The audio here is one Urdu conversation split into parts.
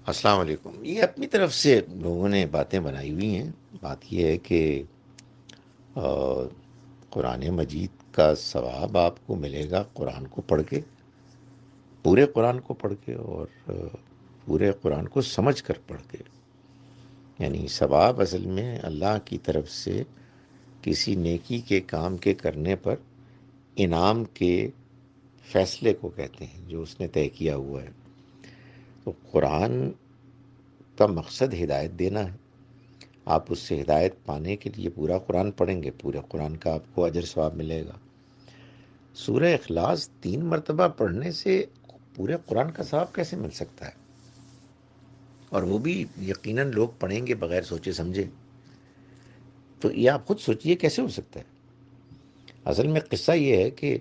السلام علیکم۔ یہ اپنی طرف سے لوگوں نے باتیں بنائی ہوئی ہیں۔ بات یہ ہے کہ آ، قرآن مجید کا ثواب آپ کو ملے گا قرآن کو پڑھ کے، پورے قرآن کو پڑھ کے، اور پورے قرآن کو سمجھ کر پڑھ کے۔ یعنی ثواب اصل میں اللہ کی طرف سے کسی نیکی کے کام کے کرنے پر انعام کے فیصلے کو کہتے ہیں، جو اس نے طے کیا ہوا ہے۔ تو قرآن کا مقصد ہدایت دینا ہے۔ آپ اس سے ہدایت پانے کے لیے پورا قرآن پڑھیں گے، پورے قرآن کا آپ کو اجر ثواب ملے گا۔ سورہ اخلاص 3 مرتبہ پڑھنے سے پورے قرآن کا ثواب کیسے مل سکتا ہے؟ اور وہ بھی یقیناً لوگ پڑھیں گے بغیر سوچے سمجھے۔ تو یہ آپ خود سوچئے کیسے ہو سکتا ہے؟ اصل میں قصہ یہ ہے کہ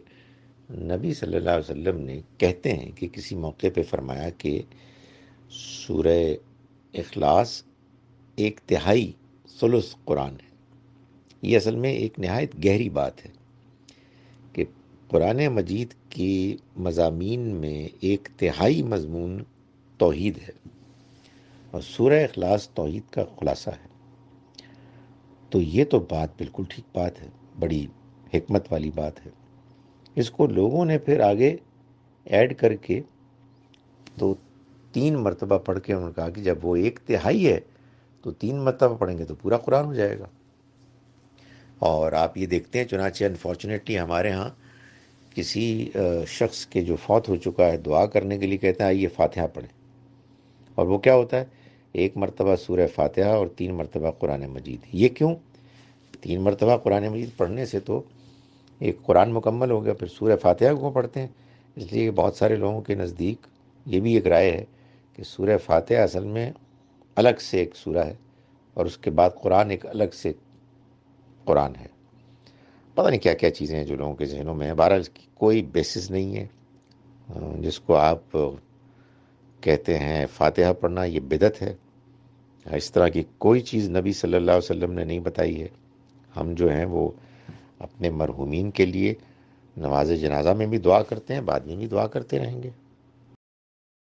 نبی صلی اللہ علیہ وسلم نے کہتے ہیں کہ کسی موقع پہ فرمایا کہ سورہ اخلاص 1/3 ثلث قرآن ہے۔ یہ اصل میں ایک نہایت گہری بات ہے کہ قرآن مجید کی مضامین میں 1/3 مضمون توحید ہے، اور سورہ اخلاص توحید کا خلاصہ ہے۔ تو یہ تو بات بالکل ٹھیک بات ہے، بڑی حکمت والی بات ہے۔ اس کو لوگوں نے پھر آگے ایڈ کر کے تو 3 مرتبہ پڑھ کے انہوں نے کہا کہ جب وہ 1/3 ہے تو 3 مرتبہ پڑھیں گے تو پورا قرآن ہو جائے گا۔ اور آپ یہ دیکھتے ہیں، چنانچہ انفارچونیٹلی ہمارے ہاں کسی شخص کے جو فوت ہو چکا ہے دعا کرنے کے لیے کہتے ہیں آئیے فاتحہ پڑھیں، اور وہ کیا ہوتا ہے؟ 1 مرتبہ سورہ فاتحہ اور 3 مرتبہ قرآن مجید۔ یہ کیوں؟ 3 مرتبہ قرآن مجید پڑھنے سے تو ایک قرآن مکمل ہو گیا، پھر سورہ فاتحہ کو پڑھتے ہیں۔ اس لیے بہت سارے لوگوں کے نزدیک یہ بھی ایک رائے ہے کہ سورہ فاتحہ اصل میں الگ سے ایک سورہ ہے، اور اس کے بعد قرآن ایک الگ سے قرآن ہے۔ پتہ نہیں کیا کیا چیزیں ہیں جو لوگوں کے ذہنوں میں ہیں۔ بہرحال اس کی کوئی بیسس نہیں ہے۔ جس کو آپ کہتے ہیں فاتحہ پڑھنا، یہ بدعت ہے۔ اس طرح کی کوئی چیز نبی صلی اللہ علیہ وسلم نے نہیں بتائی ہے۔ ہم جو ہیں وہ اپنے مرحومین کے لیے نماز جنازہ میں بھی دعا کرتے ہیں، بعد میں بھی دعا کرتے رہیں گے۔